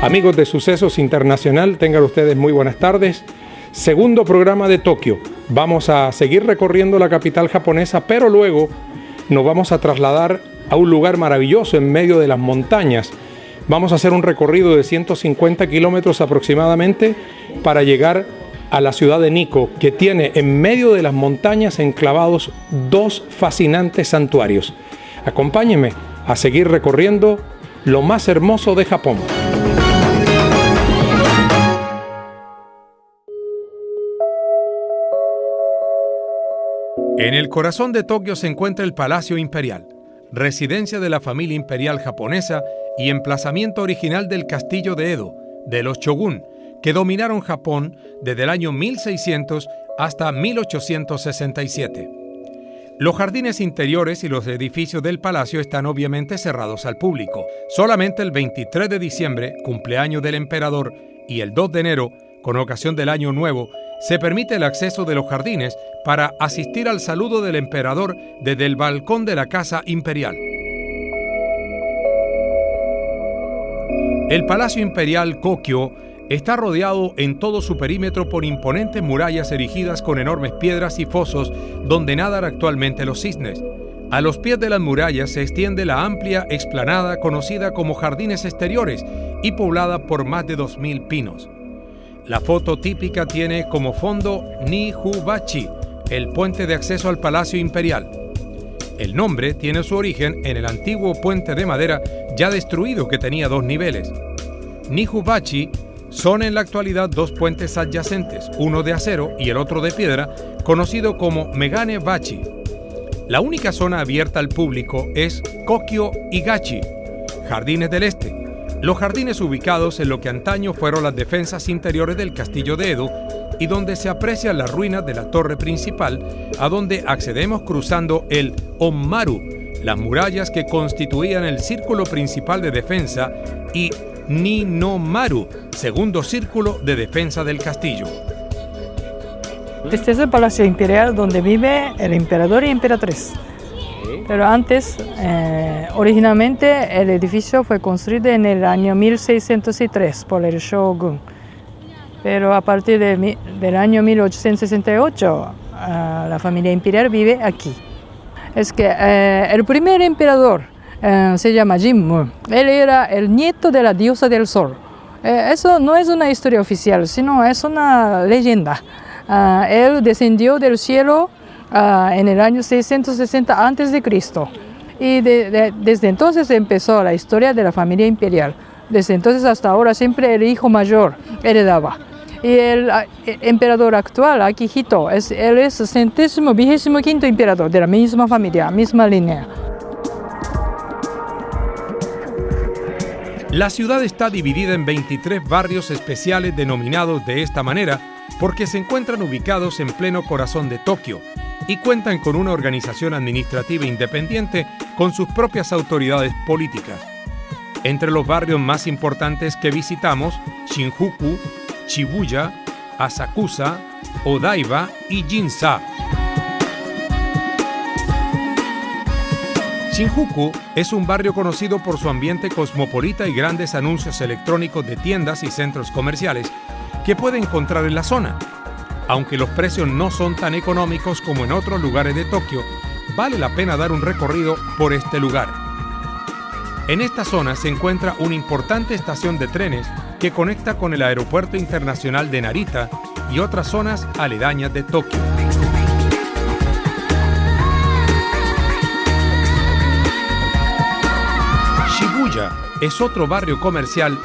Amigos de Sucesos Internacional, tengan ustedes muy buenas tardes. Segundo programa de Tokio. Vamos a seguir recorriendo la capital japonesa, pero luego nos vamos a trasladar a un lugar maravilloso en medio de las montañas. Vamos a hacer un recorrido de 150 kilómetros aproximadamente para llegar a la ciudad de Nikko, que tiene en medio de las montañas enclavados dos fascinantes santuarios. Acompáñenme a seguir recorriendo lo más hermoso de Japón. En el corazón de Tokio se encuentra el Palacio Imperial, residencia de la familia imperial japonesa y emplazamiento original del castillo de Edo, de los shogun, que dominaron Japón desde el año 1600 hasta 1867. Los jardines interiores y los edificios del palacio están obviamente cerrados al público. Solamente el 23 de diciembre, cumpleaños del emperador, y el 2 de enero, con ocasión del Año Nuevo, se permite el acceso de los jardines para asistir al saludo del emperador desde el balcón de la Casa Imperial. El Palacio Imperial Kokyo está rodeado en todo su perímetro por imponentes murallas erigidas con enormes piedras y fosos donde nadan actualmente los cisnes. A los pies de las murallas se extiende la amplia explanada conocida como Jardines Exteriores y poblada por más de 2.000 pinos. La foto típica tiene como fondo Nijubachi, el puente de acceso al Palacio Imperial. El nombre tiene su origen en el antiguo puente de madera ya destruido que tenía 2 niveles. Nijubachi son en la actualidad 2 puentes adyacentes, uno de acero y el otro de piedra, conocido como Megane-bachi. La única zona abierta al público es Kokyo Higachi, Jardines del Este. Los jardines ubicados en lo que antaño fueron las defensas interiores del castillo de Edo y donde se aprecian las ruinas de la torre principal, a donde accedemos cruzando el Onmaru, las murallas que constituían el círculo principal de defensa, y Ninomaru, segundo círculo de defensa del castillo. Este es el Palacio Imperial donde vive el emperador y emperatriz. Pero antes, originalmente el edificio fue construido en el año 1603 por el shogun. Pero a partir del año 1868, la familia imperial vive aquí. Es que el primer emperador se llama Jinmu. Él era el nieto de la diosa del sol. Eso no es una historia oficial, sino es una leyenda. Él descendió del cielo en el año 660 a.C. Y desde entonces empezó la historia de la familia imperial. Desde entonces hasta ahora siempre el hijo mayor heredaba. Y el emperador actual, Akihito, él es el 125º emperador de la misma familia, misma línea. La ciudad está dividida en 23 barrios especiales denominados de esta manera porque se encuentran ubicados en pleno corazón de Tokio y cuentan con una organización administrativa independiente con sus propias autoridades políticas. Entre los barrios más importantes que visitamos, Shinjuku, Shibuya, Asakusa, Odaiba y Ginza. Shinjuku es un barrio conocido por su ambiente cosmopolita y grandes anuncios electrónicos de tiendas y centros comerciales que puede encontrar en la zona. Aunque los precios no son tan económicos como en otros lugares de Tokio, vale la pena dar un recorrido por este lugar. En esta zona se encuentra una importante estación de trenes que conecta con el Aeropuerto Internacional de Narita y otras zonas aledañas de Tokio. Shibuya es otro barrio comercial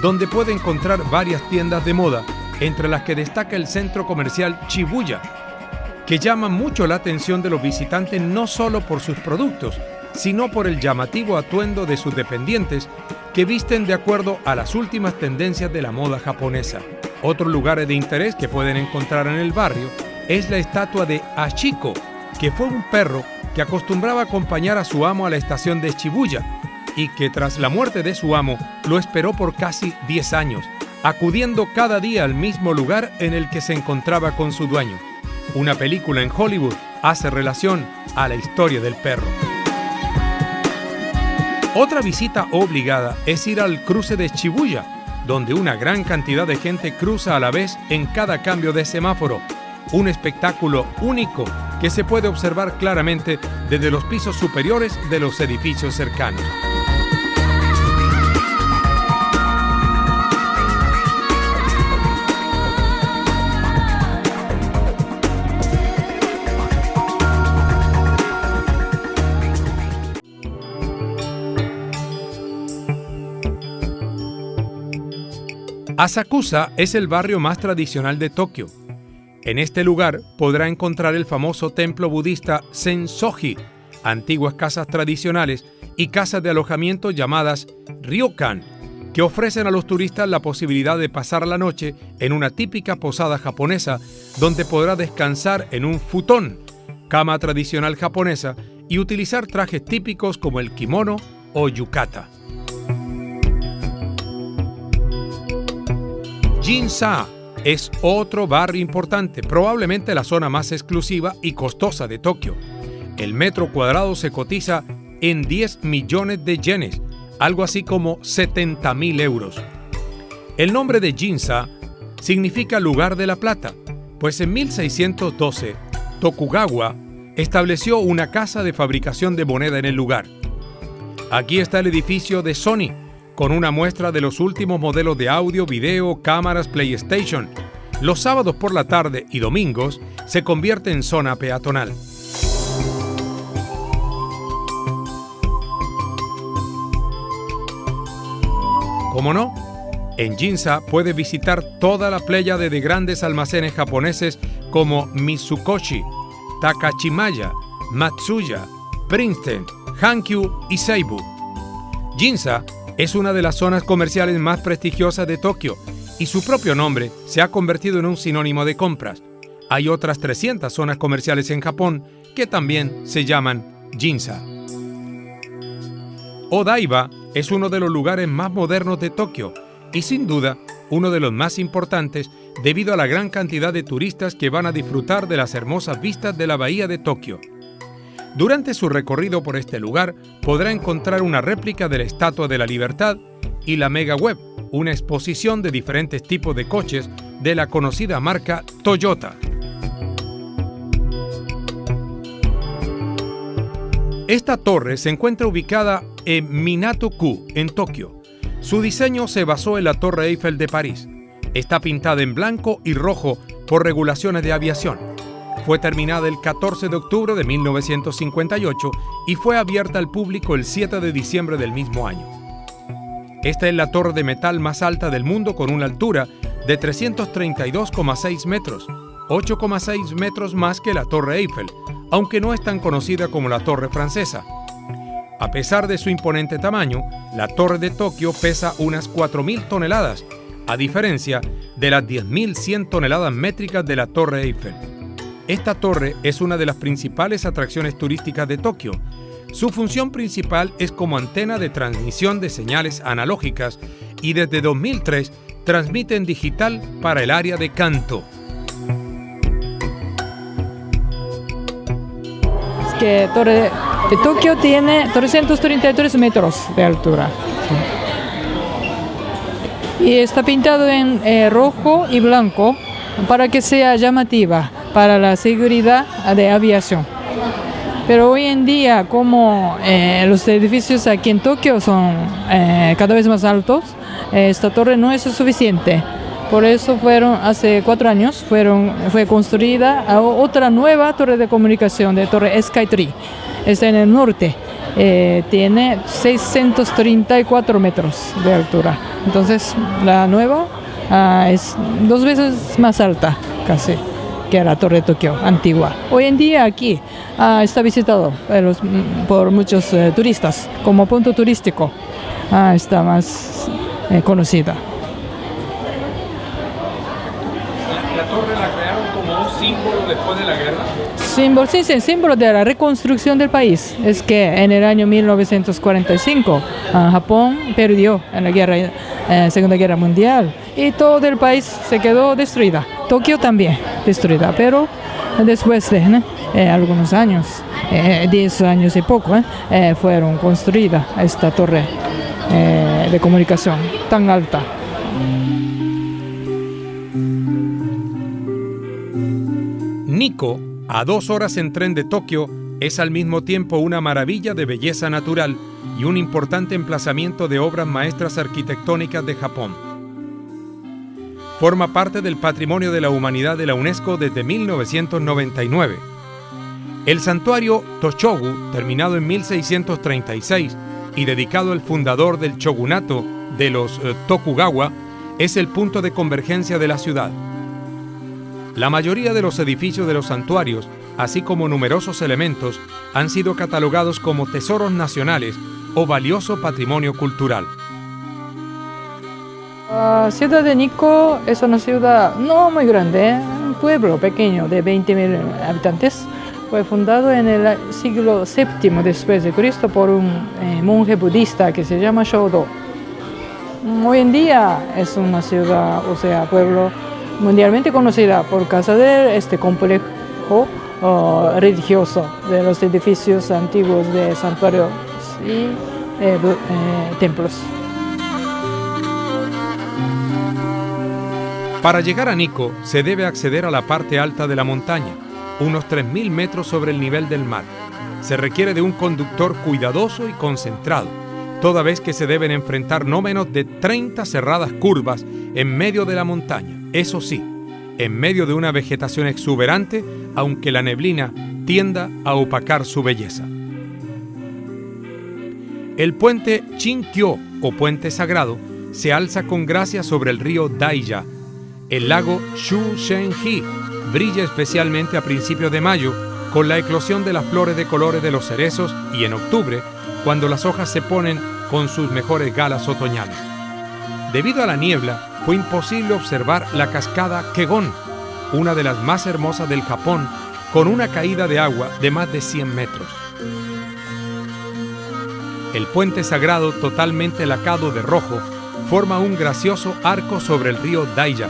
donde puede encontrar varias tiendas de moda, entre las que destaca el centro comercial Shibuya, que llama mucho la atención de los visitantes no solo por sus productos, sino por el llamativo atuendo de sus dependientes que visten de acuerdo a las últimas tendencias de la moda japonesa. Otros lugares de interés que pueden encontrar en el barrio es la estatua de Hachiko, que fue un perro que acostumbraba a acompañar a su amo a la estación de Shibuya y que tras la muerte de su amo lo esperó por casi 10 años, acudiendo cada día al mismo lugar en el que se encontraba con su dueño. Una película en Hollywood hace relación a la historia del perro. Otra visita obligada es ir al cruce de Shibuya, donde una gran cantidad de gente cruza a la vez en cada cambio de semáforo. Un espectáculo único que se puede observar claramente desde los pisos superiores de los edificios cercanos. Asakusa es el barrio más tradicional de Tokio. En este lugar podrá encontrar el famoso templo budista Sensoji, antiguas casas tradicionales y casas de alojamiento llamadas ryokan, que ofrecen a los turistas la posibilidad de pasar la noche en una típica posada japonesa donde podrá descansar en un futón, cama tradicional japonesa, y utilizar trajes típicos como el kimono o yukata. Ginza es otro barrio importante, probablemente la zona más exclusiva y costosa de Tokio. El metro cuadrado se cotiza en 10 millones de yenes, algo así como 70.000 euros. El nombre de Ginza significa lugar de la plata, pues en 1612 Tokugawa estableció una casa de fabricación de moneda en el lugar. Aquí está el edificio de Sony, con una muestra de los últimos modelos de audio, video, cámaras, PlayStation. Los sábados por la tarde y domingos se convierte en zona peatonal. ¿Cómo no? En Ginza puede visitar toda la pléyade de grandes almacenes japoneses como Mitsukoshi, Takashimaya, Matsuya, Princeton, Hankyu y Seibu. Ginza es una de las zonas comerciales más prestigiosas de Tokio y su propio nombre se ha convertido en un sinónimo de compras. Hay otras 300 zonas comerciales en Japón que también se llaman Ginza. Odaiba es uno de los lugares más modernos de Tokio y sin duda uno de los más importantes debido a la gran cantidad de turistas que van a disfrutar de las hermosas vistas de la bahía de Tokio. Durante su recorrido por este lugar podrá encontrar una réplica de la Estatua de la Libertad y la Mega Web, una exposición de diferentes tipos de coches de la conocida marca Toyota. Esta torre se encuentra ubicada en Minato-ku, en Tokio. Su diseño se basó en la Torre Eiffel de París. Está pintada en blanco y rojo por regulaciones de aviación. Fue terminada el 14 de octubre de 1958 y fue abierta al público el 7 de diciembre del mismo año. Esta es la torre de metal más alta del mundo con una altura de 332,6 metros, 8,6 metros más que la Torre Eiffel, aunque no es tan conocida como la Torre Francesa. A pesar de su imponente tamaño, la Torre de Tokio pesa unas 4.000 toneladas, a diferencia de las 10.100 toneladas métricas de la Torre Eiffel. Esta torre es una de las principales atracciones turísticas de Tokio. Su función principal es como antena de transmisión de señales analógicas y desde 2003 transmite en digital para el área de Kanto. Es que Torre de Tokio tiene 333 metros de altura. Y está pintado en rojo y blanco para que sea llamativa para la seguridad de aviación. Pero hoy en día, como los edificios aquí en Tokio son cada vez más altos, esta torre no es suficiente. Por eso hace 4 años fue construida otra nueva torre de comunicación, de Torre Skytree. Está en el norte. Tiene 634 metros de altura. Entonces, la nueva es 2 veces más alta, casi, que la Torre de Tokio antigua. Hoy en día aquí está visitado por muchos turistas, como punto turístico. Está más conocida. ¿La torre la crearon como un símbolo después de la guerra? Símbolo de la reconstrucción del país. Es que en el año 1945 Japón perdió en la Segunda Guerra Mundial y todo el país se quedó destruida. Tokio también destruida, pero después de algunos años, 10 años y poco, fueron construidas esta torre de comunicación tan alta. Nikko, a 2 horas en tren de Tokio, es al mismo tiempo una maravilla de belleza natural y un importante emplazamiento de obras maestras arquitectónicas de Japón. Forma parte del Patrimonio de la Humanidad de la UNESCO desde 1999. El santuario Tochogu, terminado en 1636 y dedicado al fundador del shogunato de los Tokugawa, es el punto de convergencia de la ciudad. La mayoría de los edificios de los santuarios, así como numerosos elementos, han sido catalogados como tesoros nacionales o valioso patrimonio cultural. La ciudad de Nikko es una ciudad no muy grande, un pueblo pequeño de 20.000 habitantes. Fue fundado en el siglo VII después de Cristo por un monje budista que se llama Shodo. Hoy en día es una ciudad, o sea, pueblo mundialmente conocida por causa de este complejo religioso de los edificios antiguos de santuarios y templos. Para llegar a Nikko se debe acceder a la parte alta de la montaña, unos 3.000 metros sobre el nivel del mar. Se requiere de un conductor cuidadoso y concentrado, toda vez que se deben enfrentar no menos de 30 cerradas curvas en medio de la montaña. Eso sí, en medio de una vegetación exuberante, aunque la neblina tienda a opacar su belleza. El puente Chin-kyo, o puente sagrado, se alza con gracia sobre el río Daija. El lago Shu-shen-ji brilla especialmente a principios de mayo con la eclosión de las flores de colores de los cerezos y en octubre, cuando las hojas se ponen con sus mejores galas otoñales. Debido a la niebla, fue imposible observar la cascada Kegon, una de las más hermosas del Japón, con una caída de agua de más de 100 metros. El puente sagrado, totalmente lacado de rojo, forma un gracioso arco sobre el río Daija.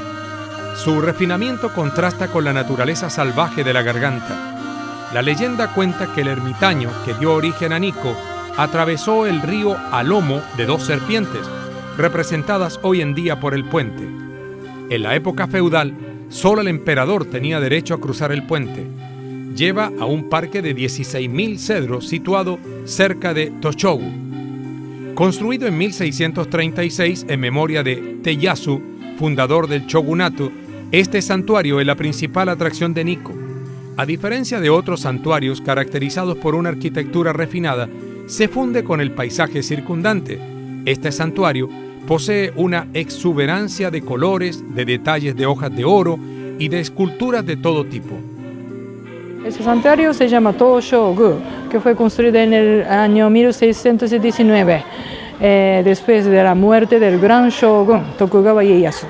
Su refinamiento contrasta con la naturaleza salvaje de la garganta. La leyenda cuenta que el ermitaño que dio origen a Nikko atravesó el río a lomo de 2 serpientes, representadas hoy en día por el puente. En la época feudal, solo el emperador tenía derecho a cruzar el puente. Lleva a un parque de 16.000 cedros situado cerca de Tochogu. Construido en 1636 en memoria de Ieyasu, fundador del shogunato, este santuario es la principal atracción de Nikko. A diferencia de otros santuarios caracterizados por una arquitectura refinada, se funde con el paisaje circundante. Este santuario posee una exuberancia de colores, de detalles de hojas de oro y de esculturas de todo tipo. Este santuario se llama Toshogu, que fue construido en el año 1619, después de la muerte del gran shogun Tokugawa Ieyasu.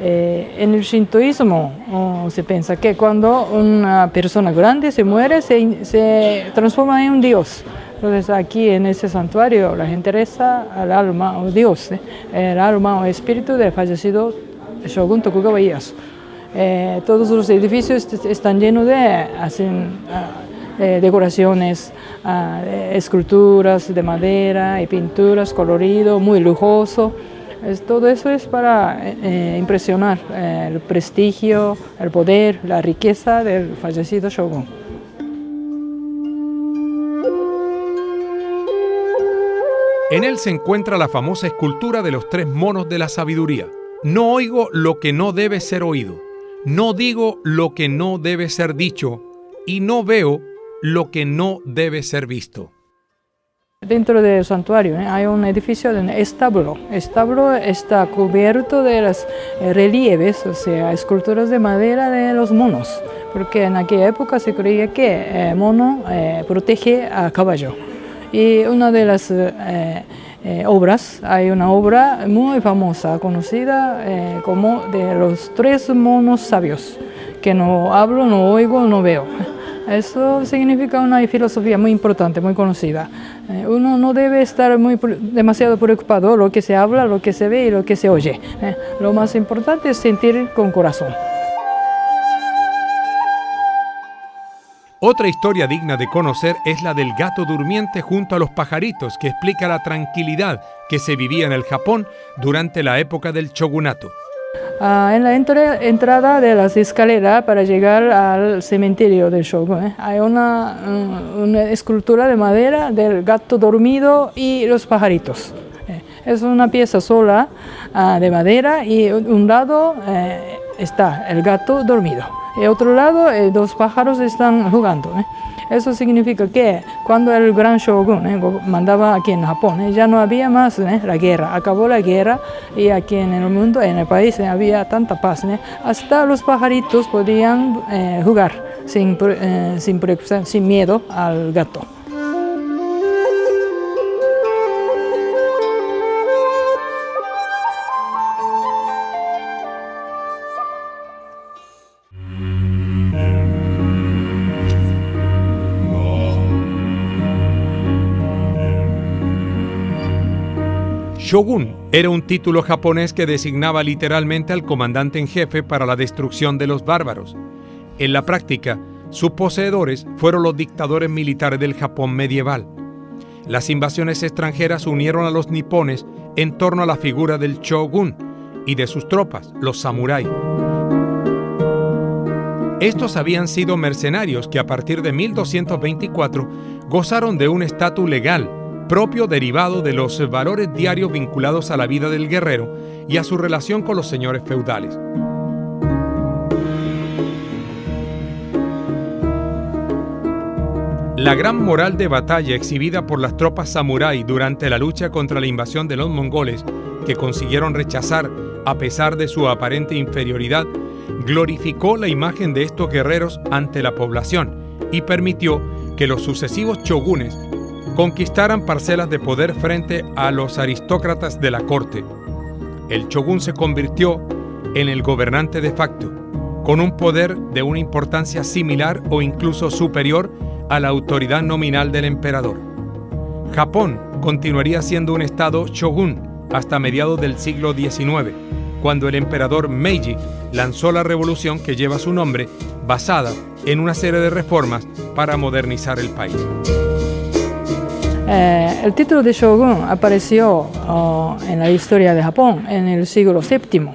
En el shintoísmo se piensa que cuando una persona grande se muere, se transforma en un dios. Entonces aquí en este santuario la gente reza al alma o Dios, el alma o espíritu del fallecido shogun Tokugawa Ieyasu. Todos los edificios están llenos de decoraciones, esculturas de madera y pinturas, colorido, muy lujoso. Todo eso es para impresionar el prestigio, el poder, la riqueza del fallecido shogun. En él se encuentra la famosa escultura de los 3 monos de la sabiduría. No oigo lo que no debe ser oído, no digo lo que no debe ser dicho, y no veo lo que no debe ser visto. Dentro del santuario hay un edificio de establo. Establo está cubierto de los relieves, o sea, esculturas de madera de los monos, porque en aquella época se creía que el mono protege a caballo. Y una de las obras, hay una obra muy famosa, conocida como de los 3 monos sabios, que no hablo, no oigo, no veo. Eso significa una filosofía muy importante, muy conocida. Uno no debe estar demasiado preocupado lo que se habla, lo que se ve y lo que se oye. Lo más importante es sentir con corazón. Otra historia digna de conocer es la del gato durmiente junto a los pajaritos, que explica la tranquilidad que se vivía en el Japón durante la época del shogunato. En la entrada de las escaleras para llegar al cementerio del shogun, hay una escultura de madera del gato dormido y los pajaritos. Es una pieza sola de madera y un lado está el gato dormido. Y otro lado, dos pájaros están jugando. Eso significa que cuando el gran shogun mandaba aquí en Japón, ya no había más la guerra. Acabó la guerra y aquí en el mundo, en el país, había tanta paz. Hasta los pajaritos podían jugar sin miedo al gato. Shogun era un título japonés que designaba literalmente al comandante en jefe para la destrucción de los bárbaros. En la práctica, sus poseedores fueron los dictadores militares del Japón medieval. Las invasiones extranjeras unieron a los nipones en torno a la figura del shogun y de sus tropas, los samurái. Estos habían sido mercenarios que a partir de 1224 gozaron de un estatus legal propio derivado de los valores diarios vinculados a la vida del guerrero y a su relación con los señores feudales. La gran moral de batalla exhibida por las tropas samurái durante la lucha contra la invasión de los mongoles, que consiguieron rechazar a pesar de su aparente inferioridad, glorificó la imagen de estos guerreros ante la población y permitió que los sucesivos shogunes conquistaran parcelas de poder frente a los aristócratas de la corte. El shogun se convirtió en el gobernante de facto, con un poder de una importancia similar o incluso superior a la autoridad nominal del emperador. Japón continuaría siendo un estado shogun hasta mediados del siglo XIX, cuando el emperador Meiji lanzó la revolución que lleva su nombre, basada en una serie de reformas para modernizar el país. El título de shogun apareció en la historia de Japón en el siglo VII,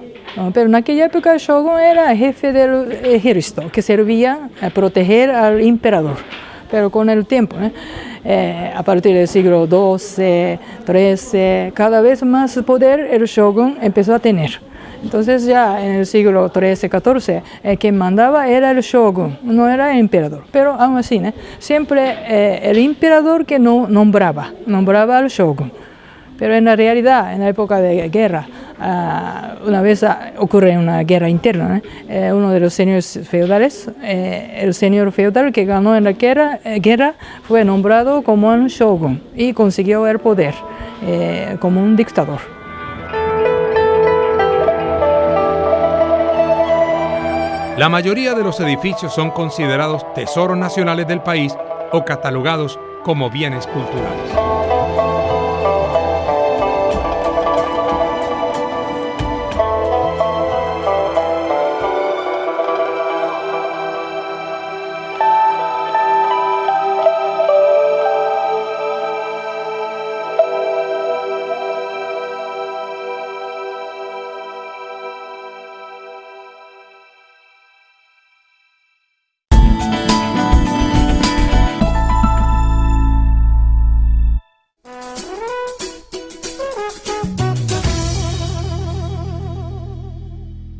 pero en aquella época el shogun era el jefe del ejército que servía a proteger al emperador. Pero con el tiempo, a partir del siglo XII, XIII, cada vez más poder el shogun empezó a tener. Entonces ya en el siglo XIII, XIV, quien mandaba era el shogun, no era el emperador. Pero aún así, siempre el emperador que nombraba al shogun. Pero en la realidad, en la época de guerra, una vez ocurre una guerra interna, uno de los señores feudales, el señor feudal que ganó en la guerra fue nombrado como un shogun y consiguió el poder como un dictador. La mayoría de los edificios son considerados tesoros nacionales del país o catalogados como bienes culturales.